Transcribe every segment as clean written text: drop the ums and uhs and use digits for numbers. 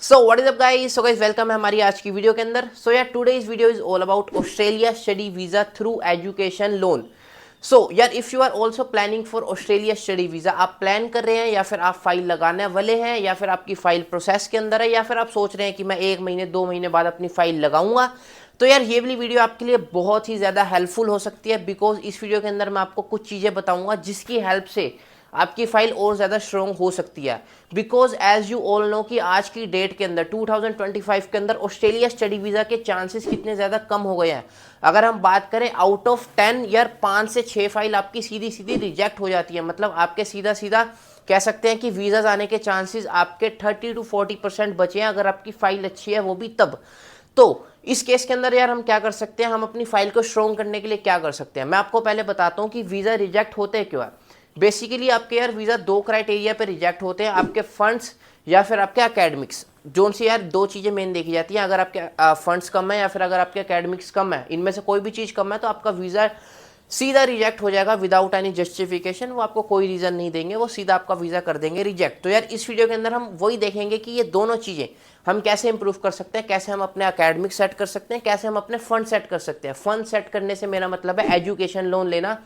So what is up guys, so guys welcome है हमारी आज की वीडियो के अंदर। सो यार today's video is all about Australia study visa through education loan. So यार if you are also planning for Australia study visa, आप plan कर रहे हैं या फिर आप फाइल लगाने वाले हैं या फिर आपकी फाइल प्रोसेस के अंदर है या फिर आप सोच रहे हैं कि मैं 1 महीने 2 महीने बाद अपनी फाइल लगाऊंगा, तो यार ये वाली वीडियो आपके लिए बहुत ही ज़्यादा हेल्पफुल हो सकती है। बिकॉज इस वीडियो के अंदर मैं आपको कुछ चीज़ें बताऊंगा जिसकी हेल्प से आपकी फाइल और ज़्यादा स्ट्रॉन्ग हो सकती है। Because as you all know कि आज की डेट के अंदर 2025 के अंदर ऑस्ट्रेलिया स्टडी वीज़ा के चांसेस कितने ज़्यादा कम हो गए हैं। अगर हम बात करें आउट ऑफ 10 यार 5 से 6 फाइल आपकी सीधी सीधी रिजेक्ट हो जाती है। मतलब आपके सीधा सीधा कह सकते हैं कि वीज़ाज आने के चांसेस आपके 30 to 40% बचे हैं अगर आपकी फाइल अच्छी है, वो भी तब। तो इस केस के अंदर यार हम क्या कर सकते हैं, हम अपनी फाइल को स्ट्रॉन्ग करने के लिए क्या कर सकते हैं। मैं आपको पहले बताता हूँ कि वीज़ा रिजेक्ट होते क्यों है। बेसिकली आपके यार वीज़ा 2 क्राइटेरिया पे रिजेक्ट होते हैं, आपके फंड्स या फिर आपके एकेडमिक्स। जोन सी यार 2 चीज़ें मेन देखी जाती हैं। अगर आपके फंड्स कम है या फिर अगर आपके एकेडमिक्स कम है, इनमें से कोई भी चीज़ कम है तो आपका वीज़ा सीधा रिजेक्ट हो जाएगा विदाउट एनी जस्टिफिकेशन। वो आपको कोई रीज़न नहीं देंगे, वो सीधा आपका वीज़ा कर देंगे रिजेक्ट। तो यार इस वीडियो के अंदर हम वही देखेंगे कि ये दोनों चीज़ें हम कैसे इंप्रूव कर सकते हैं, कैसे हम अपने एकेडमिक सेट कर सकते हैं, कैसे हम अपने फंड सेट कर सकते हैं। फंड सेट करने से मेरा मतलब है एजुकेशन लोन लेना।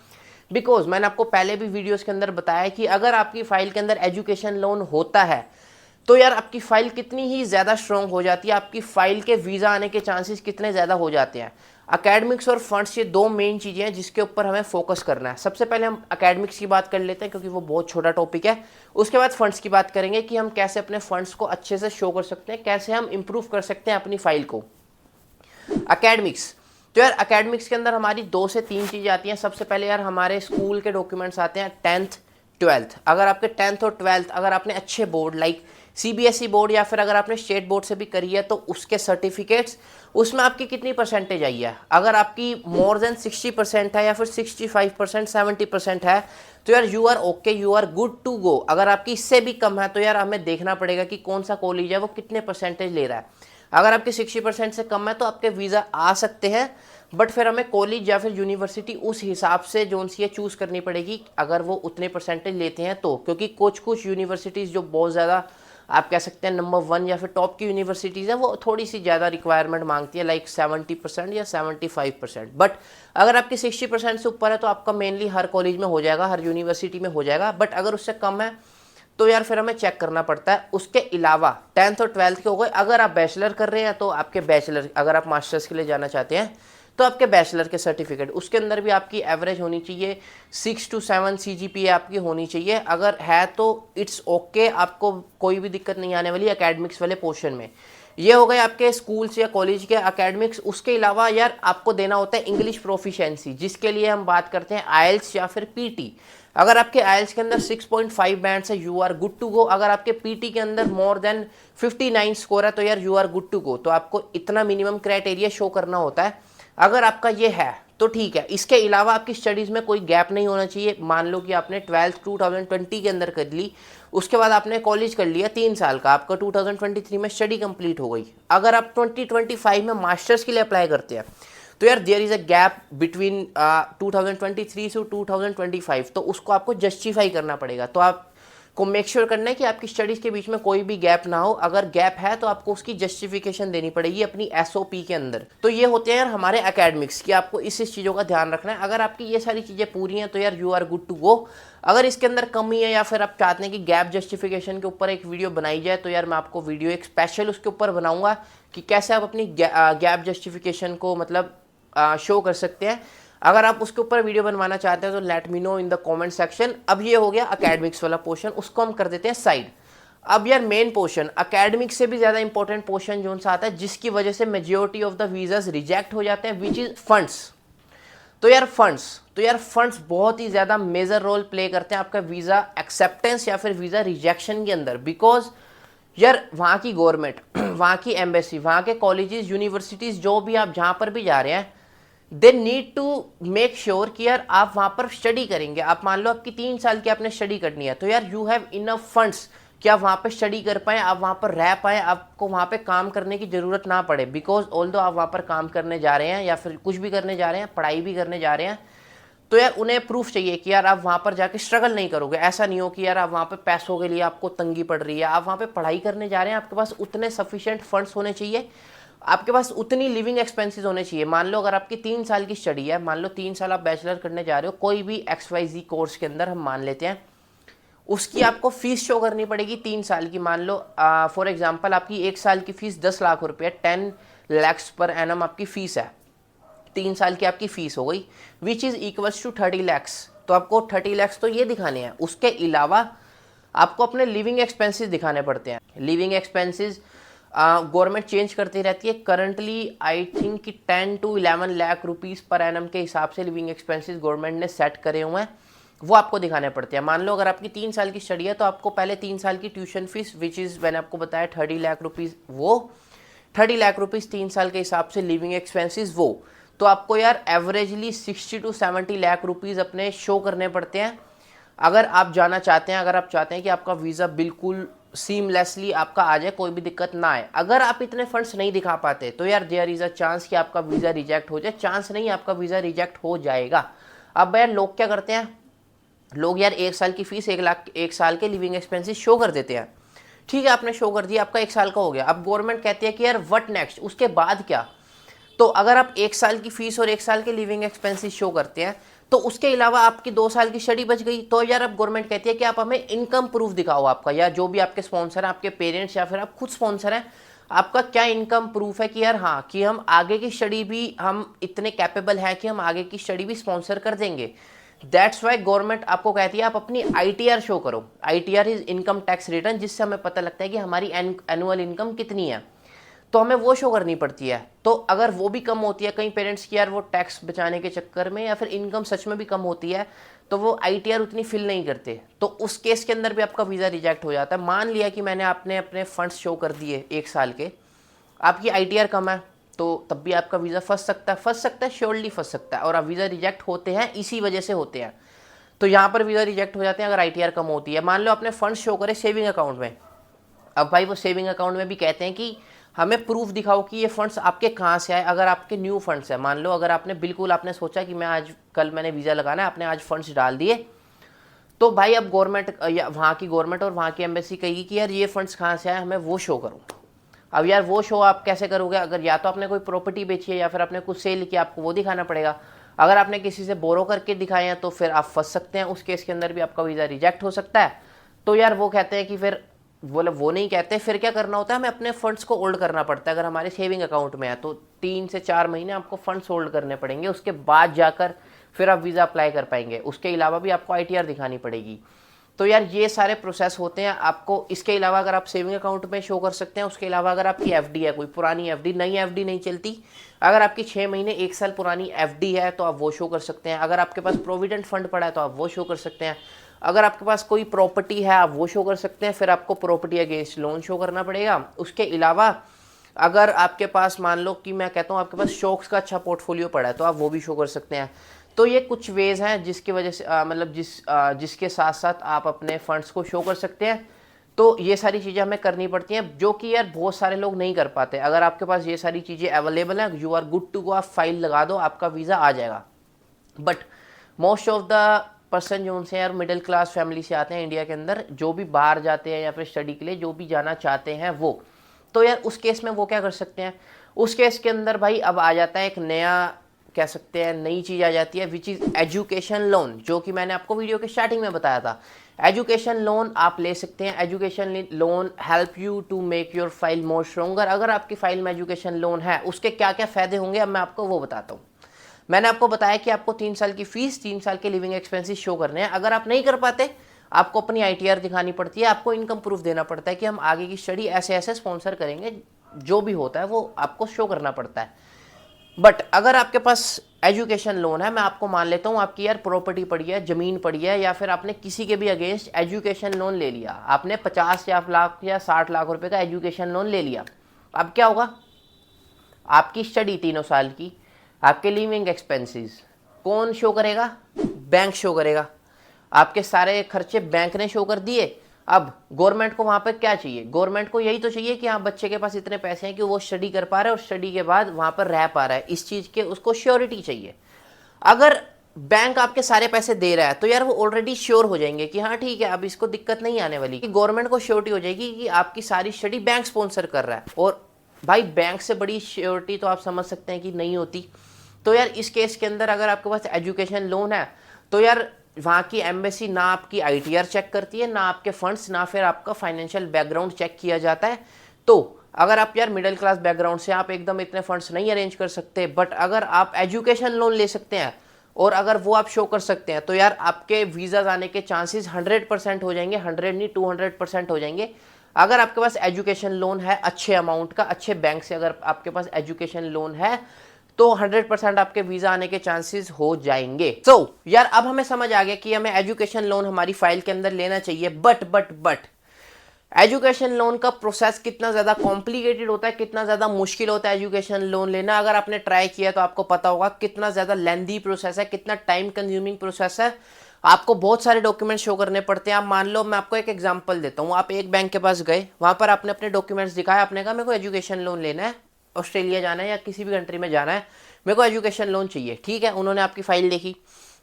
बिकॉज मैंने आपको पहले भी वीडियोस के अंदर बताया कि अगर आपकी फाइल के अंदर एजुकेशन लोन होता है तो यार आपकी फाइल कितनी ही ज़्यादा स्ट्रॉन्ग हो जाती है, आपकी फाइल के वीज़ा आने के चांसेस कितने ज़्यादा हो जाते हैं। एकेडमिक्स और फंड्स ये 2 मेन चीज़ें हैं जिसके ऊपर हमें फोकस करना है। सबसे पहले हम एकेडमिक्स की बात कर लेते हैं क्योंकि वो बहुत छोटा टॉपिक है। उसके बाद फंड्स की बात करेंगे कि हम कैसे अपने फंड्स को अच्छे से शो कर सकते हैं, कैसे हम इंप्रूव कर सकते हैं अपनी फाइल को। एकेडमिक्स, तो यार एकेडमिक्स के अंदर हमारी 2 से 3 चीज़ें आती हैं। सबसे पहले यार हमारे स्कूल के डॉक्यूमेंट्स आते हैं 10th 12th। अगर आपके 10th और 12th अगर आपने अच्छे बोर्ड लाइक सीबीएसई बोर्ड या फिर अगर आपने स्टेट बोर्ड से भी करी है तो उसके सर्टिफिकेट्स, उसमें आपकी कितनी परसेंटेज आई है। अगर आपकी मोर देन 60% है या फिर 65% 70% है तो यार you are okay, you are good to go. अगर आपकी इससे भी कम है तो यार हमें देखना पड़ेगा कि कौन सा कॉलेज है वो कितने परसेंटेज ले रहा है। अगर आपके 60% से कम है तो आपके वीज़ा आ सकते हैं, बट फिर हमें कॉलेज या फिर यूनिवर्सिटी उस हिसाब से जो सी है चूज़ करनी पड़ेगी अगर वो उतने परसेंटेज लेते हैं तो। क्योंकि कुछ यूनिवर्सिटीज़ जो बहुत ज़्यादा आप कह सकते हैं नंबर 1 या फिर टॉप की यूनिवर्सिटीज़ हैं वो थोड़ी सी ज़्यादा रिक्वायरमेंट मांगती है लाइक 70% या 75%। बट अगर आपकी 60% से ऊपर है तो आपका मेनली हर कॉलेज में हो जाएगा, हर यूनिवर्सिटी में हो जाएगा। बट अगर उससे कम है तो यार फिर हमें चेक करना पड़ता है। उसके अलावा 10th और 12th के हो गए। अगर आप बैचलर कर रहे हैं तो आपके बैचलर, अगर आप मास्टर्स के लिए जाना चाहते हैं तो आपके बैचलर के सर्टिफिकेट, उसके अंदर भी आपकी एवरेज होनी चाहिए 6 to 7 CGPA आपकी होनी चाहिए। अगर है तो इट्स ओके, आपको कोई भी दिक्कत नहीं आने वाली एकेडमिक्स वाले पोर्शन में। ये हो गए आपके स्कूल्स या कॉलेज के एकेडमिक्स। उसके अलावा यार आपको देना होता है इंग्लिश प्रोफिशिएंसी, जिसके लिए हम बात करते हैं आइल्स या फिर पीटी। अगर आपके आइल्स के अंदर 6.5 बैंड्स है you are good to go. अगर आपके पीटी के अंदर मोर देन 59 स्कोर है तो यार you are good to go. तो आपको इतना मिनिमम क्राइटेरिया शो करना होता है। अगर आपका ये है तो ठीक है। इसके अलावा आपकी स्टडीज़ में कोई गैप नहीं होना चाहिए। मान लो कि आपने 12th 2020 के अंदर कर ली, उसके बाद आपने कॉलेज कर लिया 3 साल का, आपका 2023 में स्टडी कंप्लीट हो गई। अगर आप 2025 में मास्टर्स के लिए अप्लाई करते हैं तो यार there is a gap between 2023 से 2025, तो उसको आपको जस्टिफाई करना पड़ेगा। तो आपको मेक श्योर करना है कि आपकी स्टडीज़ के बीच में कोई भी गैप ना हो। अगर गैप है तो आपको उसकी जस्टिफिकेशन देनी पड़ेगी अपनी एसओपी के अंदर। तो ये होते हैं यार हमारे एकेडमिक्स की, आपको इस चीज़ों का ध्यान रखना है। अगर आपकी ये सारी चीज़ें पूरी हैं तो यार you are good to go. अगर इसके अंदर कमी है या फिर आप चाहते हैं कि गैप जस्टिफिकेशन के ऊपर एक वीडियो बनाई जाए तो यार मैं आपको वीडियो एक स्पेशल उसके ऊपर बनाऊंगा कि कैसे आप अपनी गैप जस्टिफिकेशन को मतलब शो कर सकते हैं। अगर आप उसके ऊपर वीडियो बनवाना चाहते हैं तो late me know in the comment section. अब ये हो गया एकेडमिक्स वाला पोर्शन, उसको हम कर देते हैं साइड। अब यार मेन पोर्शन, एकेडमिक्स से भी ज़्यादा इंपॉर्टेंट पोर्शन जो सा आता है जिसकी वजह से majority of the visas reject हो जाते हैं, विच इज़ फंड्स। तो यार फंड्स बहुत ही ज़्यादा मेजर रोल प्ले करते हैं आपका वीज़ा एक्सेप्टेंस या फिर वीज़ा रिजेक्शन के अंदर। बिकॉज यार वहाँ की गवर्नमेंट, वहाँ की एम्बेसी, वहाँ के कॉलेजेस यूनिवर्सिटीज़ जो भी आप जहाँ पर भी जा रहे हैं, they need to make sure कि यार आप वहाँ पर स्टडी करेंगे। आप मान लो आपकी 3 साल की आपने स्टडी करनी है तो यार यू हैव इनफ फंड्स कि आप वहाँ पे स्टडी कर पाएँ, आप वहाँ पर रह पाएँ, आपको वहाँ पे काम करने की ज़रूरत ना पड़े। बिकॉज ऑल्दो आप वहाँ पर काम करने जा रहे हैं या फिर कुछ भी करने जा रहे हैं, पढ़ाई भी करने जा रहे हैं, तो यार उन्हें प्रूफ चाहिए कि यार आप वहाँ पर जाके स्ट्रगल नहीं करोगे। ऐसा नहीं हो कि यार आप वहाँ पे पैसों के लिए आपको तंगी पड़ रही है, आप वहाँ पे पढ़ाई करने जा रहे हैं, आपके पास उतने सफिशिएंट फंड्स होने चाहिए, आपके पास उतनी लिविंग एक्सपेंसेस होने चाहिए। मान लो अगर आपकी 3 साल की स्टडी है, मान लो 3 साल आप बैचलर करने जा रहे हो कोई भी XYZ कोर्स के अंदर, हम मान लेते हैं, उसकी आपको फीस शो करनी पड़ेगी 3 साल की। मान लो फॉर एग्जांपल आपकी 1 साल की फीस 10 लाख रुपए, 10 लैक्स पर एनम आपकी फीस है, 3 साल की आपकी फीस हो गई, which is equals to 30 lakhs. तो आपको 30 लैक्स तो ये दिखाने हैं, उसके अलावा आपको अपने लिविंग एक्सपेंसेस दिखाने पड़ते हैं। लिविंग एक्सपेंसेस गवर्नमेंट चेंज करती रहती है। करंटली आई थिंक कि 10 to 11 lakh rupees per annum के हिसाब से लिविंग एक्सपेंसेस गवर्नमेंट ने सेट करे हुए हैं, वो आपको दिखाने पड़ते हैं। मान लो अगर आपकी 3 साल की स्टडी है तो आपको पहले 3 साल की ट्यूशन फीस, विच इज़ मैंने आपको बताया 30 लाख रुपीज़, वो 30 लाख रुपीज़ 3 साल के हिसाब से लिविंग एक्सपेंसेस वो, तो आपको यार एवरेजली 60 to 70 लाख रुपीज़ अपने शो करने पड़ते हैं अगर आप जाना चाहते हैं। अगर आप चाहते हैं कि आपका वीज़ा बिल्कुल सीमलेसली आपका आ जाए, कोई भी दिक्कत ना आए, अगर आप इतने फंड्स नहीं दिखा पाते तो यार देयर इज़ अ चांस कि आपका वीज़ा रिजेक्ट हो जाए। चांस नहीं, आपका वीज़ा रिजेक्ट हो जाएगा। अब यार लोग क्या करते हैं, लोग यार 1 साल की फीस 1 लाख 1 साल के लिविंग एक्सपेंसेस शो कर देते हैं। ठीक है, आपने शो कर दिया, आपका 1 साल का हो गया। अब गवर्नमेंट कहती है कि यार व्हाट नेक्स्ट, उसके बाद क्या। तो अगर आप 1 साल की फीस और 1 साल के लिविंग एक्सपेंसेस शो करते हैं तो उसके अलावा आपकी 2 साल की स्टडी बच गई। तो यार अब गवर्नमेंट कहती है कि आप हमें इनकम प्रूफ दिखाओ आपका, या जो भी आपके स्पॉन्सर हैं, आपके पेरेंट्स या फिर आप खुद स्पॉन्सर हैं, आपका क्या इनकम प्रूफ है कि यार हाँ कि हम आगे की स्टडी भी, हम इतने कैपेबल हैं कि हम आगे की स्टडी भी स्पॉन्सर कर देंगे। दैट्स वाई गवर्नमेंट आपको कहती है आप अपनी ITR शो करो। ITR is income tax return, जिससे हमें पता लगता है कि हमारी एनुअल इनकम कितनी है, तो हमें वो शो करनी पड़ती है। तो अगर वो भी कम होती है, कई पेरेंट्स की यार वो टैक्स बचाने के चक्कर में या फिर इनकम सच में भी कम होती है, तो वो ITR उतनी फिल नहीं करते, तो उस केस के अंदर भी आपका वीज़ा रिजेक्ट हो जाता है। मान लिया कि मैंने आपने अपने फंड्स शो कर दिए 1 साल के, आपकी ITR कम है, तो तब भी आपका वीज़ा फंस सकता है, श्योरली फंस सकता है। और अब वीज़ा रिजेक्ट होते हैं इसी वजह से होते हैं। तो यहाँ पर वीज़ा रिजेक्ट हो जाते हैं अगर ITR कम होती है। मान लो आपने फंड्स शो करे सेविंग अकाउंट में, अब भाई वो सेविंग अकाउंट में भी कहते हैं कि हमें प्रूफ दिखाओ कि ये फंड्स आपके कहाँ से आए। अगर आपके न्यू फंड्स है, मान लो अगर आपने बिल्कुल आपने सोचा कि मैं आज कल मैंने वीज़ा लगाना है, आपने आज फंड्स डाल दिए, तो भाई अब गवर्नमेंट या वहाँ की गवर्नमेंट और वहाँ की एम्बेसी कहेगी कि यार ये फंड्स कहाँ से आए, हमें वो शो करो। अब यार वो शो आप कैसे करोगे, अगर या तो आपने कोई प्रॉपर्टी बेची है या फिर आपने कुछ सेल किया, आपको वो दिखाना पड़ेगा। अगर आपने किसी से बोरो करके दिखाए हैं तो फिर आप फंस सकते हैं, उस केस के अंदर भी आपका वीज़ा रिजेक्ट हो सकता है। तो यार वो कहते हैं कि फिर वो नहीं कहते, फिर क्या करना होता है, हमें अपने फंड्स को होल्ड करना पड़ता है। अगर हमारे सेविंग अकाउंट में है तो 3 से 4 महीने आपको फंड्स होल्ड करने पड़ेंगे, उसके बाद जाकर फिर आप वीज़ा अप्लाई कर पाएंगे। उसके अलावा भी आपको ITR दिखानी पड़ेगी। तो यार ये सारे प्रोसेस होते हैं आपको। इसके अलावा अगर आप सेविंग अकाउंट में शो कर सकते हैं, उसके अलावा अगर आपकी FD है, कोई पुरानी FD, नई FD नहीं चलती, अगर आपकी 6 महीने 1 साल पुरानी FD है तो आप वो शो कर सकते हैं। अगर आपके पास प्रोविडेंट फंड पड़ा है तो आप वो शो कर सकते हैं। अगर आपके पास कोई प्रॉपर्टी है आप वो शो कर सकते हैं, फिर आपको प्रॉपर्टी अगेंस्ट लोन शो करना पड़ेगा। उसके अलावा अगर आपके पास मान लो कि मैं कहता हूँ आपके पास स्टॉक्स का अच्छा पोर्टफोलियो पड़ा है तो आप वो भी शो कर सकते हैं। तो ये कुछ वेज हैं जिसकी वजह से मतलब जिसके साथ साथ आप अपने फंड्स को शो कर सकते हैं। तो ये सारी चीज़ें हमें करनी पड़ती हैं, जो कि यार बहुत सारे लोग नहीं कर पाते। अगर आपके पास ये सारी चीज़ें अवेलेबल हैं, you are good to go, आप फाइल लगा दो, आपका वीज़ा आ जाएगा। But most of the person जो उनसे यार मिडिल क्लास फैमिली से आते हैं इंडिया के अंदर, जो भी बाहर जाते हैं या फिर स्टडी के लिए जो भी जाना चाहते हैं वो, तो यार उस केस में वो क्या कर सकते हैं, उस केस के अंदर भाई अब आ जाता है एक नया, कह सकते हैं नई चीज़ आ जाती है, विच इज़ एजुकेशन लोन, जो कि मैंने आपको वीडियो के स्टार्टिंग में बताया था। एजुकेशन लोन आप ले सकते हैं। Education loan help you to make your file more stronger. अगर आपकी फाइल में एजुकेशन लोन है, उसके क्या क्या फ़ायदे होंगे अब मैं आपको वो बताता हूँ। मैंने आपको बताया कि आपको 3 साल की फीस, 3 साल के लिविंग एक्सपेंसेस शो करने हैं। अगर आप नहीं कर पाते, आपको अपनी ITR दिखानी पड़ती है, आपको इनकम प्रूफ देना पड़ता है कि हम आगे की स्टडी ऐसे ऐसे स्पॉन्सर करेंगे, जो भी होता है वो आपको शो करना पड़ता है। बट अगर आपके पास एजुकेशन लोन है, मैं आपको मान लेता हूँ आपकी यार प्रॉपर्टी पड़ी है, ज़मीन पड़ी है, या फिर आपने किसी के भी अगेंस्ट एजुकेशन लोन ले लिया, आपने 50 लाख या 60 लाख रुपए का एजुकेशन लोन ले लिया। अब क्या होगा, आपकी स्टडी 3 साल की, आपके लिविंग एक्सपेंसेस कौन शो करेगा, बैंक शो करेगा। आपके सारे खर्चे बैंक ने शो कर दिए। अब गवर्नमेंट को वहाँ पर क्या चाहिए, गवर्नमेंट को यही तो चाहिए कि हाँ बच्चे के पास इतने पैसे हैं कि वो स्टडी कर पा रहा है और स्टडी के बाद वहाँ पर रह पा रहा है, इस चीज़ के उसको श्योरिटी चाहिए। अगर बैंक आपके सारे पैसे दे रहा है तो यार वो ऑलरेडी श्योर हो जाएंगे कि हाँ ठीक है अब इसको दिक्कत नहीं आने वाली, कि गवर्नमेंट को श्योरिटी हो जाएगी कि आपकी सारी स्टडी बैंक स्पॉन्सर कर रहा है। और भाई बैंक से बड़ी श्योरिटी तो आप समझ सकते हैं कि नहीं होती। तो यार इस केस के अंदर अगर आपके पास एजुकेशन लोन है तो यार वहाँ की एम्बेसी ना आपकी आईटीआर चेक करती है, ना आपके फंड्स, ना फिर आपका फाइनेंशियल बैकग्राउंड चेक किया जाता है। तो अगर आप यार मिडिल क्लास बैकग्राउंड से आप एकदम इतने फंड्स नहीं अरेंज कर सकते, बट अगर आप एजुकेशन लोन ले सकते हैं और अगर वो आप शो कर सकते हैं तो यार आपके वीज़ा आने के चांसेस 100% हो जाएंगे, 100 नहीं 200% हो जाएंगे। अगर आपके पास एजुकेशन लोन है अच्छे अमाउंट का, अच्छे बैंक से अगर आपके पास एजुकेशन लोन है तो 100% आपके वीज़ा आने के चांसेस हो जाएंगे। यार अब हमें समझ आ गया कि हमें एजुकेशन लोन हमारी फाइल के अंदर लेना चाहिए, बट एजुकेशन लोन का प्रोसेस कितना ज़्यादा कॉम्प्लिकेटेड होता है, कितना ज़्यादा मुश्किल होता है एजुकेशन लोन लेना। अगर आपने ट्राई किया तो आपको पता होगा कितना ज़्यादा लेंदी प्रोसेस है, कितना टाइम कंज्यूमिंग प्रोसेस है। आपको बहुत सारे डॉक्यूमेंट्स शो करने पड़ते हैं। आप मान लो, मैं आपको एक एग्जांपल देता हूँ। आप एक बैंक के पास गए, वहाँ पर आपने अपने डॉक्यूमेंट्स दिखाया, आपने कहा मेरे को एजुकेशन लोन लेना है, ऑस्ट्रेलिया जाना है या किसी भी कंट्री में जाना है, मेरे को एजुकेशन लोन चाहिए। ठीक है, उन्होंने आपकी फाइल देखी,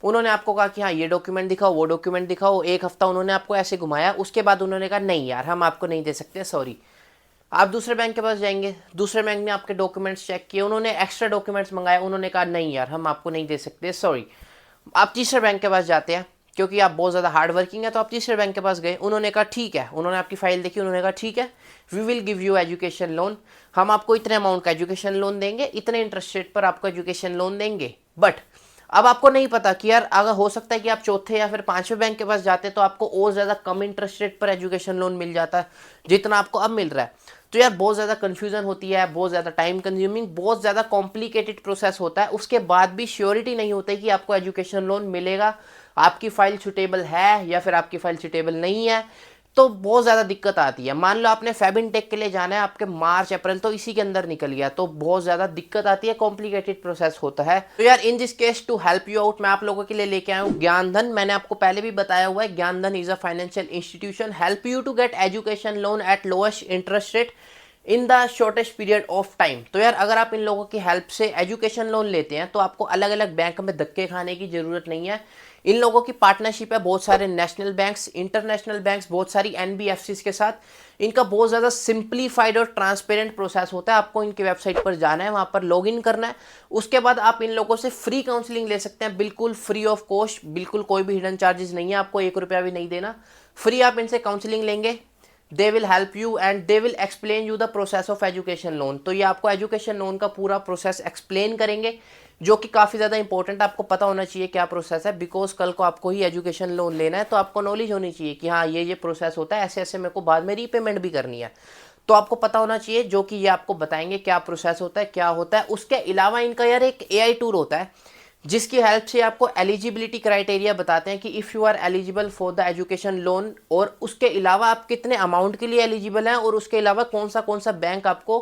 उन्होंने आपको कहा कि हाँ ये डॉक्यूमेंट दिखाओ, वो डॉक्यूमेंट दिखाओ। एक हफ्ता उन्होंने आपको ऐसे घुमाया, उसके बाद उन्होंने कहा नहीं यार हम आपको नहीं दे सकते, सॉरी। आप दूसरे बैंक के पास जाएंगे, दूसरे बैंक ने आपके डॉक्यूमेंट्स चेक किए, उन्होंने एक्स्ट्रा डॉक्यूमेंट्स मंगाए, उन्होंने कहा नहीं यार हम आपको नहीं दे सकते, सॉरी। आप तीसरे बैंक के पास जाते हैं क्योंकि आप बहुत ज़्यादा हार्ड वर्किंग है, तो आप तीसरे बैंक के पास गए, उन्होंने कहा ठीक है, उन्होंने आपकी फाइल देखी, उन्होंने कहा ठीक है we will give you education loan, हम आपको इतने अमाउंट का एजुकेशन लोन देंगे, इतने इंटरेस्ट रेट पर आपको एजुकेशन लोन देंगे। बट अब आपको नहीं पता कि यार अगर हो सकता है कि आप चौथे या फिर पांचवें बैंक के पास जाते तो आपको और ज़्यादा कम इंटरेस्ट रेट पर एजुकेशन लोन मिल जाता है जितना आपको अब मिल रहा है। तो यार बहुत ज़्यादा कन्फ्यूजन होती है, बहुत ज़्यादा टाइम कंज्यूमिंग, बहुत ज़्यादा कॉम्प्लिकेटेड प्रोसेस होता है। उसके बाद भी श्योरिटी नहीं होती कि आपको एजुकेशन लोन मिलेगा, आपकी फाइल सुटेबल है या फिर आपकी फाइल सुटेबल नहीं है। तो बहुत ज़्यादा दिक्कत आती है। मान लो आपने फेबिन टेक के लिए जाना है, आपके मार्च अप्रैल तो इसी के अंदर निकल गया, तो बहुत ज़्यादा दिक्कत आती है, कॉम्प्लिकेटेड प्रोसेस होता है। तो यार in this case to help you out मैं आप लोगों के लिए लेके आया हूँ ज्ञानधन। मैंने आपको पहले भी बताया हुआ है, Gyandhan is a financial institution help you to get education loan at lowest interest rate in the shortest period of time. तो यार अगर आप इन लोगों की हेल्प से एजुकेशन लोन लेते हैं तो आपको अलग अलग बैंक में धक्के खाने की जरूरत नहीं है। इन लोगों की पार्टनरशिप है बहुत सारे नेशनल बैंक्स, इंटरनेशनल बैंक्स, बहुत सारी एनबीएफसीज के साथ। इनका बहुत ज़्यादा सिंप्लीफाइड और ट्रांसपेरेंट प्रोसेस होता है। आपको इनकी वेबसाइट पर जाना है, वहाँ पर लॉगिन करना है, उसके बाद आप इन लोगों से फ्री काउंसलिंग ले सकते हैं, बिल्कुल फ्री ऑफ कॉस्ट, बिल्कुल कोई भी हिडन चार्जेस नहीं है, आपको 1 रुपया भी नहीं देना, फ्री आप इनसे काउंसलिंग लेंगे। They will help you and they will explain you the process of education loan. तो ये आपको एजुकेशन लोन का पूरा प्रोसेस एक्सप्लेन करेंगे, जो कि काफ़ी ज़्यादा इंपॉर्टेंट, आपको पता होना चाहिए क्या प्रोसेस है, बिकॉज कल को आपको ही एजुकेशन लोन लेना है तो आपको नॉलेज होनी चाहिए कि हाँ ये प्रोसेस होता है, ऐसे ऐसे मेरे को बाद में रीपेमेंट भी करनी है, तो आपको पता होना चाहिए, जो कि ये आपको बताएंगे क्या प्रोसेस होता है, क्या होता है। उसके अलावा इनका यार एक एआई टूल होता है जिसकी हेल्प से आपको एलिजिबिलिटी क्राइटेरिया बताते हैं कि if you are eligible for the education loan, और उसके अलावा आप कितने अमाउंट के लिए एलिजिबल हैं, और उसके अलावा कौन सा बैंक आपको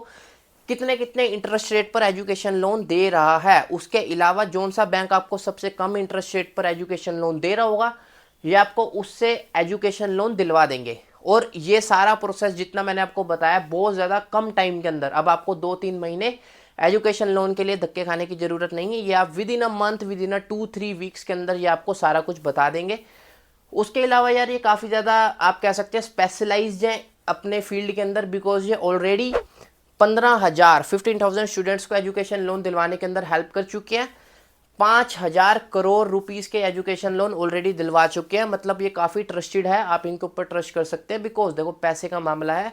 कितने कितने इंटरेस्ट रेट पर एजुकेशन लोन दे रहा है। उसके अलावा जौन सा बैंक आपको सबसे कम इंटरेस्ट रेट पर एजुकेशन लोन दे रहा होगा, ये आपको उससे एजुकेशन लोन दिलवा देंगे। और ये सारा प्रोसेस जितना मैंने आपको बताया बहुत ज़्यादा कम टाइम के अंदर, अब आपको 2-3 महीने एजुकेशन लोन के लिए धक्के खाने की ज़रूरत नहीं है, ये आप with in a month, with in a 2-3 weeks के अंदर ये आपको सारा कुछ बता देंगे। उसके अलावा यार ये काफ़ी ज़्यादा आप कह सकते हैं स्पेशलाइज्ड हैं अपने फील्ड के अंदर, बिकॉज ये ऑलरेडी 15,000 स्टूडेंट्स को एजुकेशन लोन दिलवाने के अंदर हेल्प कर चुके हैं। 5,000 करोड़ रुपीस के एजुकेशन लोन ऑलरेडी दिलवा चुके हैं। मतलब ये काफ़ी ट्रस्टेड है, आप इनके ऊपर ट्रस्ट कर सकते हैं, बिकॉज देखो पैसे का मामला है,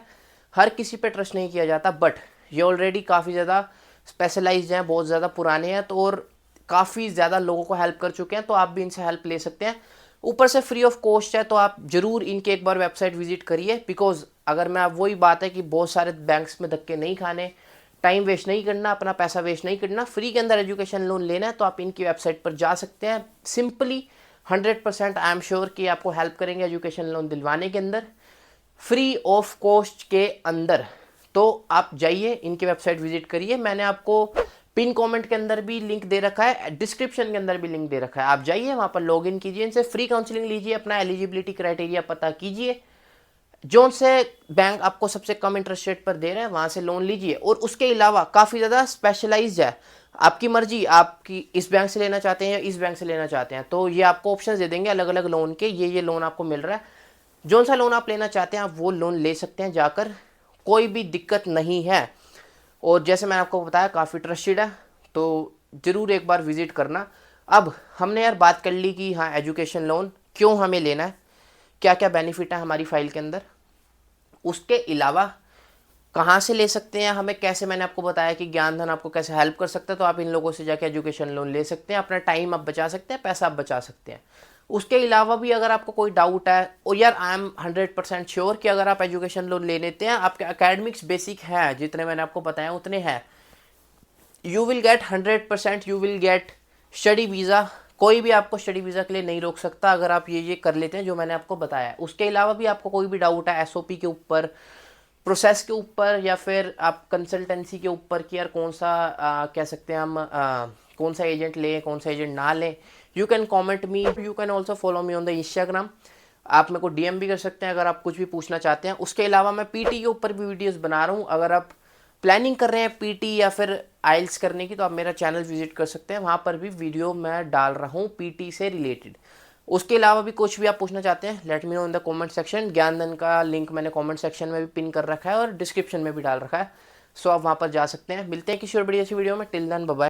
हर किसी पे ट्रस्ट नहीं किया जाता, बट ये ऑलरेडी काफ़ी ज़्यादा स्पेशलाइज्ड हैं, बहुत ज़्यादा पुराने हैं, तो और काफ़ी ज़्यादा लोगों को हेल्प कर चुके हैं, तो आप भी इनसे हेल्प ले सकते हैं। ऊपर से फ्री ऑफ कॉस्ट है, तो आप ज़रूर इनके एक बार वेबसाइट विजिट करिए, बिकॉज अगर मैं आप वही बात है कि बहुत सारे बैंक्स में धक्के नहीं खाने, टाइम वेस्ट नहीं करना, अपना पैसा वेस्ट नहीं करना, फ्री के अंदर एजुकेशन लोन लेना है, तो आप इनकी वेबसाइट पर जा सकते हैं। सिंपली 100% आई एम श्योर कि आपको हेल्प करेंगे एजुकेशन लोन दिलवाने के अंदर, फ्री ऑफ कॉस्ट के अंदर। तो आप जाइए इनकी वेबसाइट विजिट करिए, मैंने आपको पिन कमेंट के अंदर भी लिंक दे रखा है, डिस्क्रिप्शन के अंदर भी लिंक दे रखा है, आप जाइए वहाँ पर लॉगिन कीजिए, इनसे फ्री काउंसलिंग लीजिए, अपना एलिजिबिलिटी क्राइटेरिया पता कीजिए, जोन से बैंक आपको सबसे कम इंटरेस्ट रेट पर दे रहा है वहाँ से लोन लीजिए। और उसके अलावा काफ़ी ज़्यादा स्पेशलाइज्ड है, आपकी मर्जी, आपकी इस बैंक से लेना चाहते हैं या इस बैंक से लेना चाहते हैं, तो ये आपको ऑप्शन दे देंगे अलग अलग लोन के, ये लोन आपको मिल रहा है, जोन सा लोन आप लेना चाहते हैं आप वो लोन ले सकते हैं जाकर, कोई भी दिक्कत नहीं है। और जैसे मैंने आपको बताया काफ़ी ट्रस्टेड है, तो ज़रूर एक बार विज़िट करना। अब हमने यार बात कर ली कि हाँ एजुकेशन लोन क्यों हमें लेना है, क्या क्या बेनिफिट है हमारी फाइल के अंदर, उसके अलावा कहाँ से ले सकते हैं हमें, कैसे, मैंने आपको बताया कि ज्ञान धन आपको कैसे हेल्प कर सकता है, तो आप इन लोगों से जाके एजुकेशन लोन ले सकते हैं, अपना टाइम आप बचा सकते हैं, पैसा आप बचा सकते हैं। उसके अलावा भी अगर आपको कोई डाउट है, और यार आई एम 100% श्योर कि अगर आप एजुकेशन लोन ले लेते हैं, आपके एकेडमिक्स बेसिक है जितने मैंने आपको बताया उतने हैं, you will get 100%, you will get study visa. कोई भी आपको स्टडी वीज़ा के लिए नहीं रोक सकता अगर आप ये कर लेते हैं जो मैंने आपको बताया है। उसके अलावा भी आपको कोई भी डाउट है एसओपी के ऊपर, प्रोसेस के ऊपर, या फिर आप कंसल्टेंसी के ऊपर कि यार कौन सा कह सकते हैं हम कौन सा एजेंट लें कौन सा एजेंट ना लें, you can comment me, you can also follow me on the Instagram. आप मेरे को डीएम भी कर सकते हैं अगर आप कुछ भी पूछना चाहते हैं। उसके अलावा मैं पीटी के ऊपर भी वीडियोस बना रहा हूँ, अगर आप प्लानिंग कर रहे हैं पीटी या फिर आइल्स करने की, तो आप मेरा चैनल विजिट कर सकते हैं, वहाँ पर भी वीडियो मैं डाल रहा हूँ पीटी से रिलेटेड। उसके अलावा भी कुछ भी आप पूछना चाहते हैं, let me know in the comment section. Gyandhan का लिंक मैंने कमेंट सेक्शन में भी पिन कर रखा है और डिस्क्रिप्शन में भी डाल रखा है, सो आप वहाँ पर जा सकते हैं। मिलते हैं किसी और बड़ी अच्छी वीडियो में, टिल देन बाय बाय।